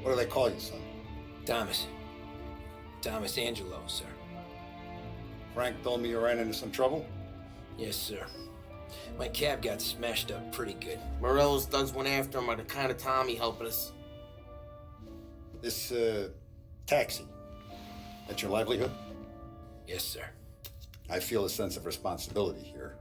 What do they call you, son? Thomas. Thomas Angelo, sir. Frank told me you ran into some trouble? Yes, sir. My cab got smashed up pretty good. Morello's thugs went after him, or the kind of Tommy helping us. This, taxi, that's your livelihood? Yes, sir. I feel a sense of responsibility here.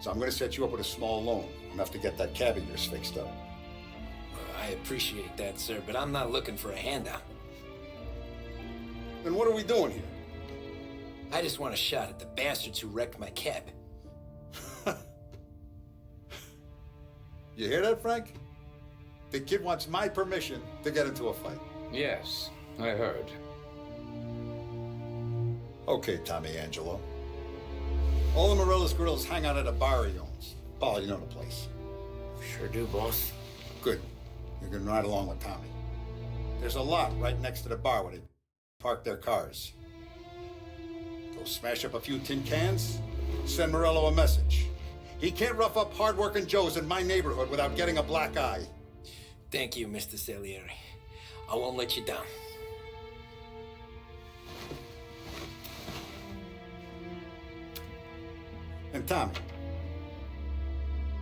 So I'm gonna set you up with a small loan, enough to get that cab of yours fixed up. Well, I appreciate that, sir, but I'm not looking for a handout. Then what are we doing here? I just want a shot at the bastards who wrecked my cab. You hear that, Frank? The kid wants my permission to get into a fight. Yes, I heard. Okay, Tommy Angelo. All the Morello's girls hang out at a bar he owns. Paul, you know the place. Sure do, boss. Good. You can ride along with Tommy. There's a lot right next to the bar where they park their cars. Go smash up a few tin cans, send Morello a message. He can't rough up hard-working Joes in my neighborhood without getting a black eye. Thank you, Mr. Salieri. I won't let you down. And Tommy,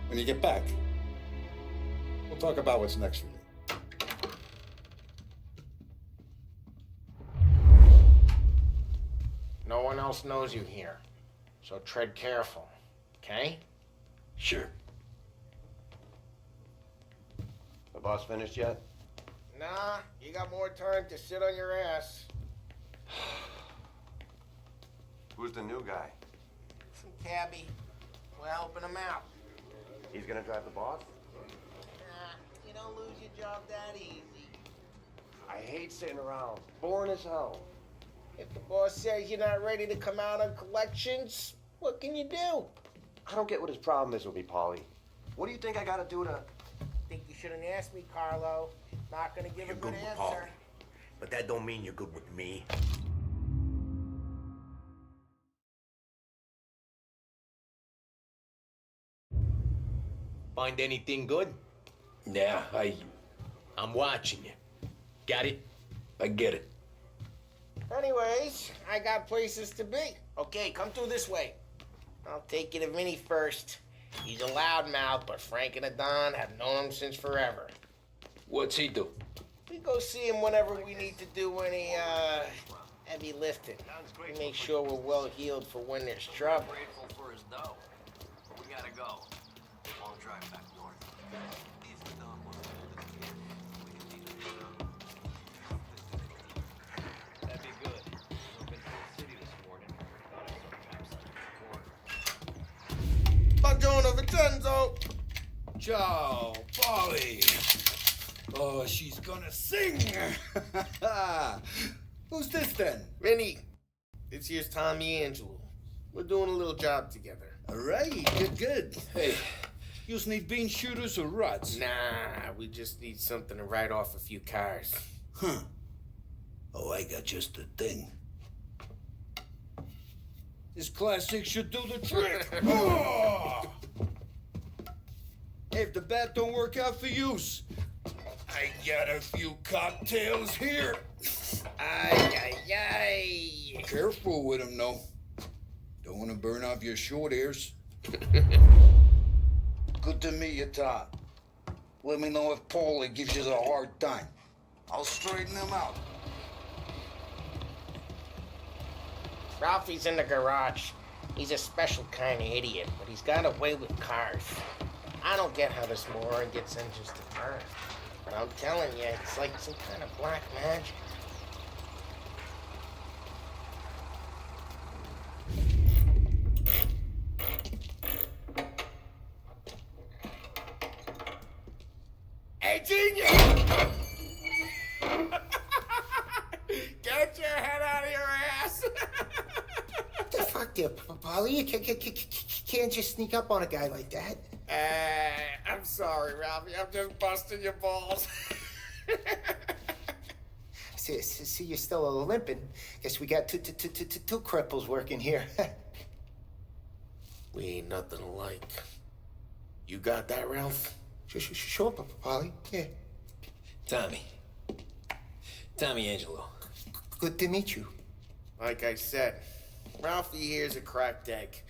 when you get back, we'll talk about what's next for you. No one else knows you here, so tread careful, okay? Sure. The boss finished yet? Nah, you got more time to sit on your ass. Who's the new guy? Some cabbie. We're helping him out. He's gonna drive the boss? Nah, you don't lose your job that easy. I hate sitting around. Boring as hell. If the boss says you're not ready to come out on collections, what can you do? I don't get what his problem is with me, Paulie. What do you think I gotta do to... Think you shouldn't ask me, Carlo. Not gonna give You're a good good with answer. Paul, but that don't mean you're good with me. Find anything good? Yeah, I'm watching you. Got it? I get it. Anyways, I got places to be. Okay, come through this way. I'll take you to Vinny first. He's a loudmouth, but Frank and the Don have known him since forever. What's he do? We go see him whenever we need to do any, heavy lifting. We make sure we're well healed for when there's trouble. Grateful for his dough. We gotta go. Long drive back north. If Don wants to do this again, we can teach him. That'd be good. I've been to the city this morning. Thought I saw campsite in the corner. Buongiorno, Vincenzo! Ciao, Polly. Oh, she's gonna sing. Who's this then? Vinny, this here's Tommy Angelo. We're doing a little job together. All right, good. Hey, you need bean shooters or rods? Nah, we just need something to write off a few cars. Huh. Oh, I got just the thing. This classic should do the trick. Oh! Hey, if the bat don't work out for use, I got a few cocktails here. Ay, ay, ay. Careful with them, though. Don't want to burn off your short ears. Good to meet you, Tom. Let me know if Paulie gives you the hard time. I'll straighten him out. Ralphie's in the garage. He's a special kind of idiot, but he's got a way with cars. I don't get how this moron gets engines to burn. But I'm telling you, it's like some kind of black magic. Hey, genius! Get your head out of your ass! What the fuck there, Polly? You can't just sneak up on a guy like that. I'm sorry, Ralphie. I'm just busting your balls. See, you're still limping. Guess we got two cripples working here. We ain't nothing alike. You got that, Ralph? Sure, Polly. Yeah. Tommy. Tommy Angelo. Good to meet you. Like I said, Ralphie here's a cracked egg.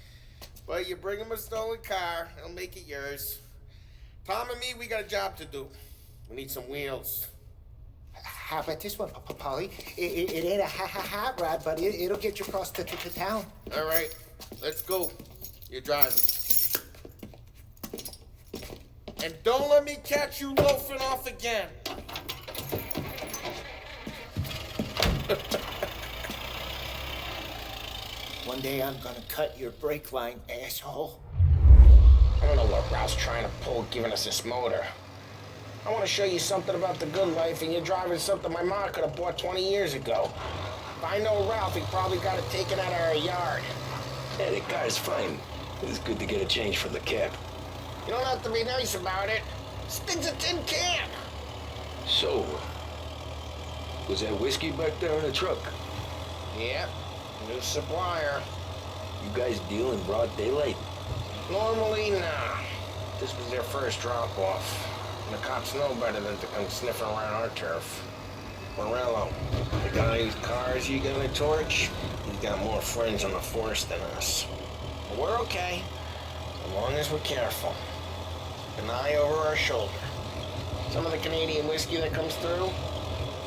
But you bring him a stolen car, he'll make it yours. Tom and me, we got a job to do. We need some wheels. How about this one, Polly? It ain't a hot rod, but it'll get you across to town. All right, let's go. You're driving. And don't let me catch you loafing off again. One day I'm gonna cut your brake line, asshole. I don't know what Ralph's trying to pull giving us this motor. I want to show you something about the good life, and you're driving something my mom could have bought 20 years ago. If I know Ralph, he probably got it taken out of our yard. Yeah, the car's fine. It's good to get a change for the cab. You don't have to be nice about it. Spins a tin can. So, was that whiskey back there in the truck? Yep, new supplier. You guys deal in broad daylight? Normally, nah. This was their first drop-off. And the cops know better than to come sniffing around our turf. Morello, the guy whose cars you gonna torch, he's got more friends on the force than us. But we're okay, as long as we're careful. An eye over our shoulder. Some of the Canadian whiskey that comes through,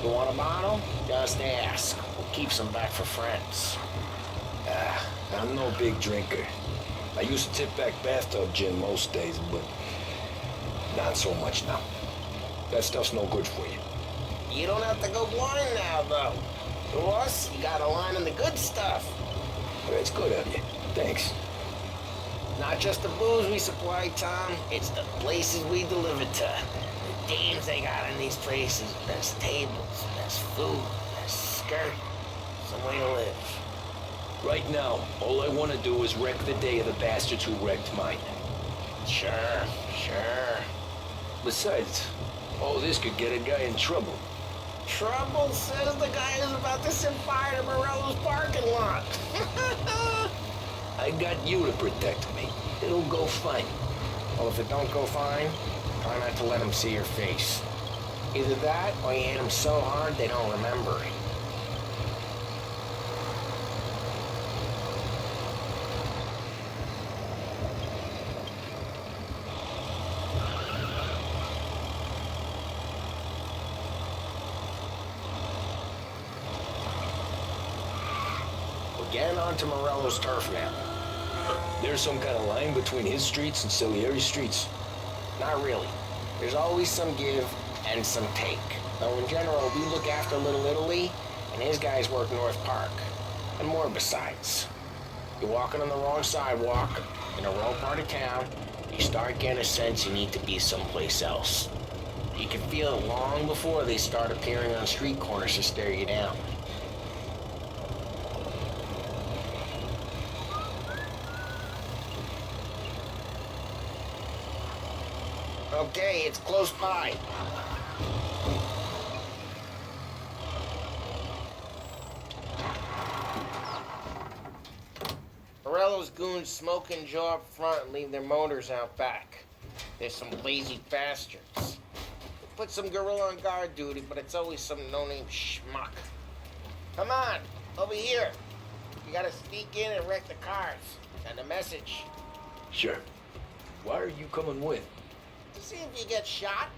you want a bottle? Just ask. We'll keep some back for friends. I'm no big drinker. I used to tip back bathtub gin most days, but not so much now. That stuff's no good for you. You don't have to go blind now, though. To us, you got a line on the good stuff. That's good of you. Thanks. Not just the booze we supply, Tom. It's the places we deliver to. The dames they got in these places. Best tables, best food, best skirt. Some way to live. Right now, all I want to do is wreck the day of the bastards who wrecked mine. Sure. Besides, all this could get a guy in trouble. Trouble, says the guy who's about to set fire to Morello's parking lot. I got you to protect me. It'll go fine. Well, if it don't go fine, try not to let them see your face. Either that, or you hit them so hard they don't remember it. We're getting onto Morello's turf now. There's some kind of line between his streets and Salieri's streets. Not really. There's always some give and some take. Though in general, we look after Little Italy, and his guys work North Park. And more besides. You're walking on the wrong sidewalk, in the wrong part of town, you start getting a sense you need to be someplace else. You can feel it long before they start appearing on street corners to stare you down. Okay, it's close by. Morello's goons smoke and jaw up front and leave their motors out back. There's some lazy bastards. They put some gorilla on guard duty, but it's always some no-name schmuck. Come on, over here. You gotta sneak in and wreck the cars. Send a message. Sure. Why are you coming with? To see if you get shot.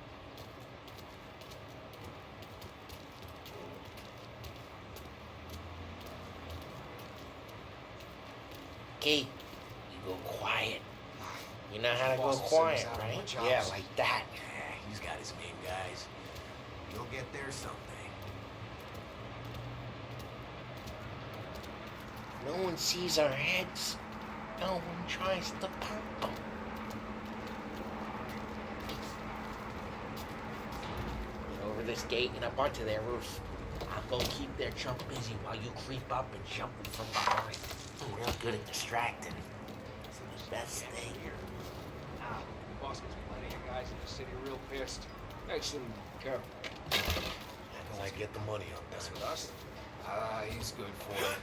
Key, you go quiet. You know how to go quiet, right? Yeah, like that. Yeah, he's got his game, guys. You'll get there someday. No one sees our heads. No one tries to pop them. Get over this gate and up onto their roof. I'll go keep their chump busy while you creep up and jump them from behind. I'm real good at distracting. It's the best thing. Boss gets plenty of guys in the city real pissed. Makes them careful. I get the money on this with us. He's good for it.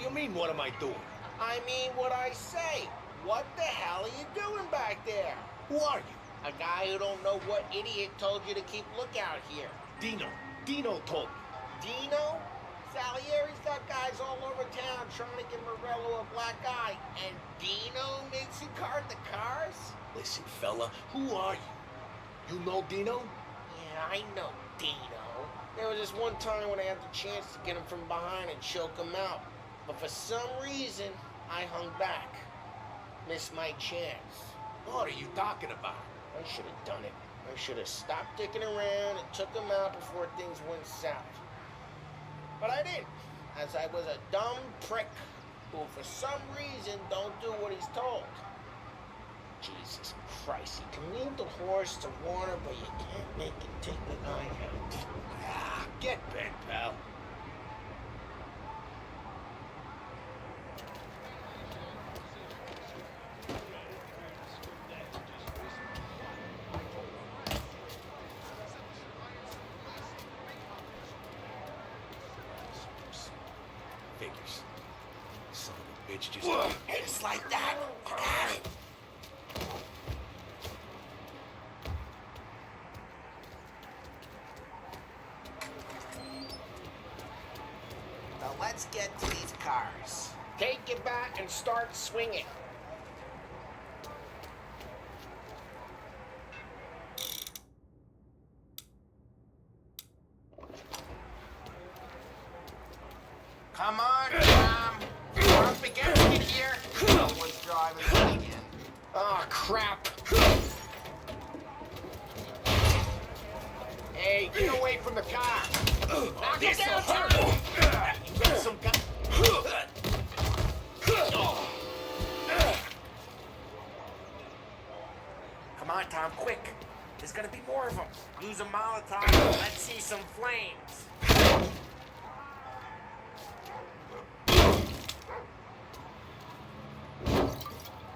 you mean, what am I doing? I mean what I say. What the hell are you doing back there? Who are you? A guy who don't know what idiot told you to keep lookout here. Dino. Dino told me. Dino? Salieri's got guys all over town trying to give Morello a black eye, and Dino makes you guard the cars? Listen, fella, who are you? You know Dino? Yeah, I know Dino. There was this one time when I had the chance to get him from behind and choke him out. But for some reason, I hung back. Missed my chance. What are you talking about? I should have done it. I should have stopped dicking around and took him out before things went south. But I didn't, as I was a dumb prick who for some reason don't do what he's told. Jesus Christ, you can lead the horse to water, but you can't make it take the knife out. Ah, get bent, pal. Figures. Son of a bitch just... It's like that. You got it. Now let's get to these cars. Take it back and start swinging. Come on, Tom. We're up against it here. No one's driving again. Oh, crap. Hey, get away from the car. Knock it down, Tom. You got some gun. Come on, Tom, quick. There's gonna be more of them. Use a Molotov. Let's see some flames.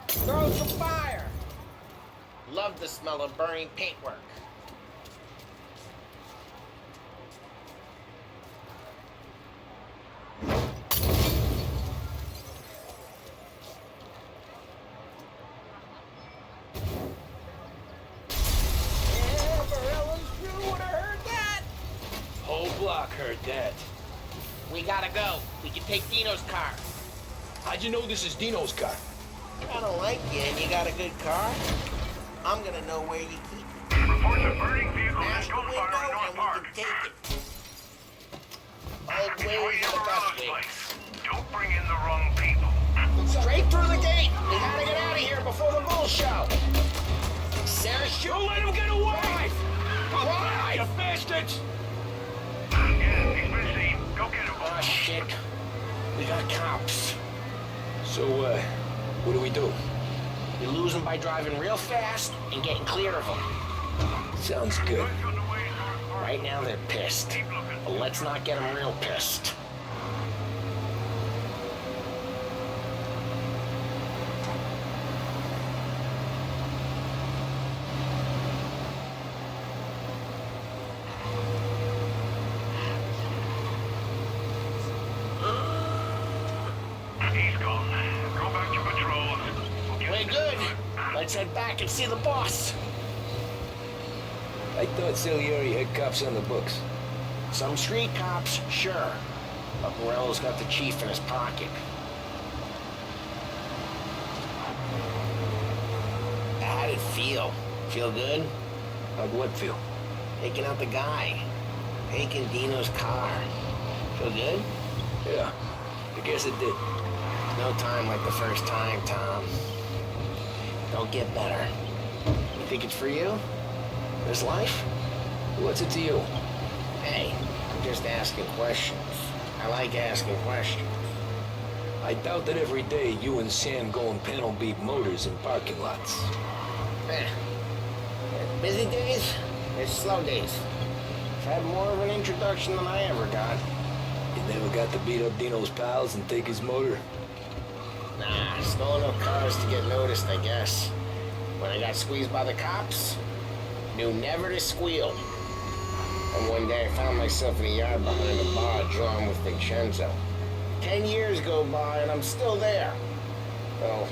Throw some fire! Love the smell of burning paintwork. Yeah, Morello's crew would have heard that! Whole block heard that. We gotta go. We can take Dino's car. How'd you know this is Dino's car? I don't like you and you got a good car. I'm gonna know where you keep it. Reports of burning vehicles Smash and the window gunfire in North and Park. we can take it. Both Before ways you are the best Morello's ways. place, don't bring in the wrong people. Straight through the gate. We gotta get out of here before the bull show. Sarah, shoot. Don't let him get away! Why? You bastards! Yeah, he's been seen. Go get him. Oh, shit. We got cops. So, what do we do? You lose them by driving real fast and getting clear of them. Sounds good. Guys on the way to North Park. Right now they're pissed. Keep looking. But let's not get them real pissed. He's gone. Go back to patrol. We'll get We're good. Let's head back and see the boss. I thought Salieri had cops on the books. Some street cops, sure. But Morello's got the chief in his pocket. How did it feel? Feel good? How'd what feel? Taking out the guy. Taking Dino's car. Feel good? Yeah, I guess it did. No time like the first time, Tom. Don't get better. You think it's for you? This life? What's it to you? Hey, I'm just asking questions. I like asking questions. I doubt that every day you and Sam go and panel beat motors in parking lots. There's busy days, there's slow days. I've had more of an introduction than I ever got. You never got to beat up Dino's pals and take his motor? Nah, stole enough cars to get noticed, I guess. When I got squeezed by the cops, knew never to squeal. And one day I found myself in a yard behind a bar drawn with Vincenzo. 10 years go by and I'm still there. Well,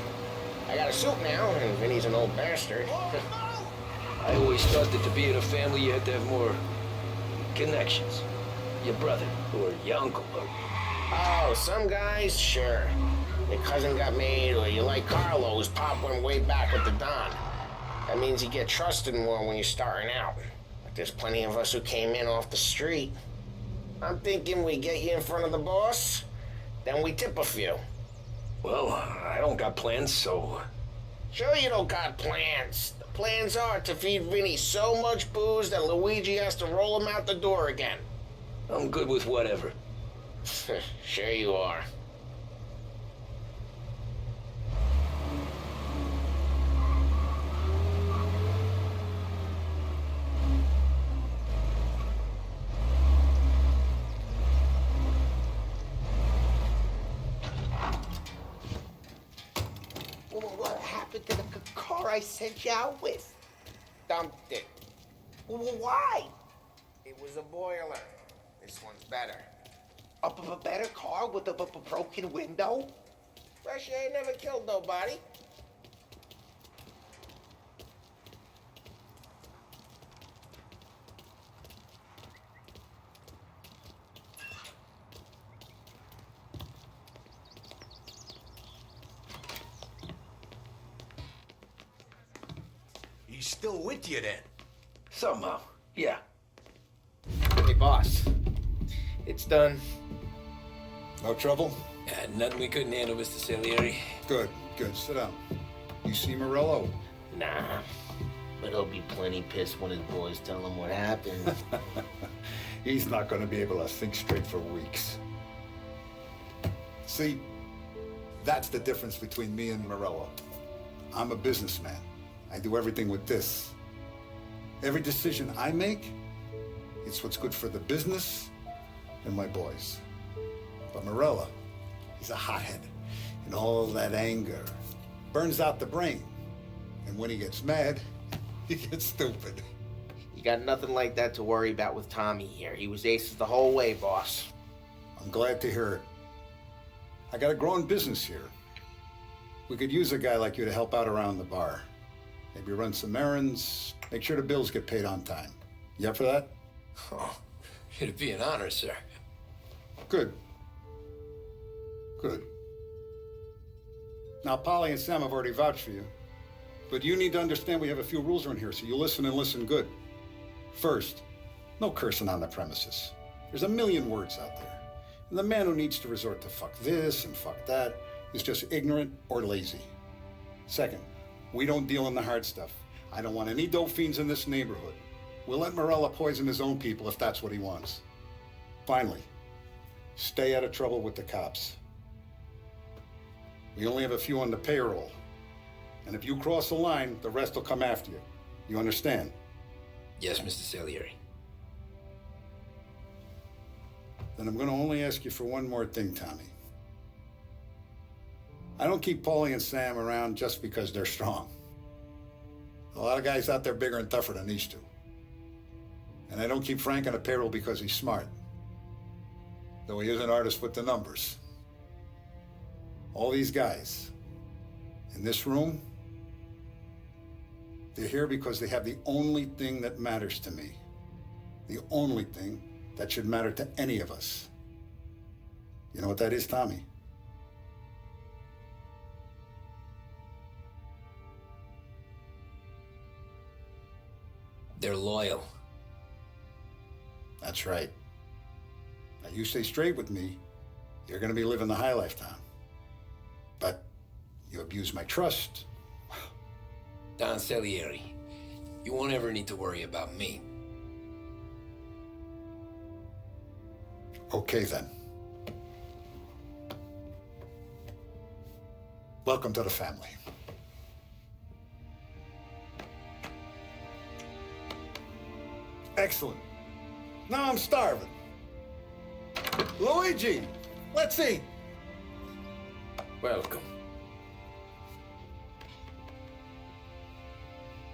I got a suit now, and Vinny's an old bastard. I always thought that to be in a family you had to have more connections. Your brother, or your uncle, or... Oh, some guys, sure. Your cousin got made, or you like Carlos, Pop went way back with the Don. That means you get trusted more when you're starting out. But there's plenty of us who came in off the street. I'm thinking we get you in front of the boss, then we tip a few. Well, I don't got plans, so... Sure you don't got plans. The plans are to feed Vinny so much booze that Luigi has to roll him out the door again. I'm good with whatever. Sure you are. What happened to the car I sent you out with? Dumped it. Why? It was a boiler. This one's better. A better car with a broken window? Fresh air never killed nobody. He's still with you then? Somehow, yeah. Hey, boss. It's done. No trouble? Nothing we couldn't handle, Mr. Salieri. Good, good. Sit down. You see Morello? Nah. But he'll be plenty pissed when his boys tell him what happened. He's not going to be able to think straight for weeks. See, that's the difference between me and Morello. I'm a businessman. I do everything with this. Every decision I make, it's what's good for the business and my boys. But Morello, he's a hothead. And all that anger burns out the brain. And when he gets mad, he gets stupid. You got nothing like that to worry about with Tommy here. He was aces the whole way, boss. I'm glad to hear it. I got a growing business here. We could use a guy like you to help out around the bar. Maybe run some errands, make sure the bills get paid on time. You up for that? Oh, it'd be an honor, sir. Good. Good. Now, Polly and Sam have already vouched for you. But you need to understand we have a few rules around here, so you listen and listen good. First, no cursing on the premises. There's a million words out there. And the man who needs to resort to fuck this and fuck that is just ignorant or lazy. Second, we don't deal in the hard stuff. I don't want any dope fiends in this neighborhood. We'll let Morella poison his own people if that's what he wants. Finally, stay out of trouble with the cops. We only have a few on the payroll. And if you cross the line, the rest will come after you. You understand? Yes, Mr. Salieri. Then I'm going to only ask you for one more thing, Tommy. I don't keep Paulie and Sam around just because they're strong. A lot of guys out there bigger and tougher than these two. And I don't keep Frank on a payroll because he's smart. Though he is an artist with the numbers. All these guys in this room, they're here because they have the only thing that matters to me. The only thing that should matter to any of us. You know what that is, Tommy? They're loyal. That's right. Now you stay straight with me, you're gonna be living the high life, Tom. But you abuse my trust. Don Salieri, you won't ever need to worry about me. Okay then. Welcome to the family. Excellent. Now I'm starving. Luigi, let's eat. Welcome.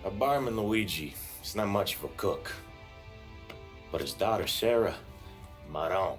Our barman Luigi is not much of a cook. But his daughter Sarah, Maron,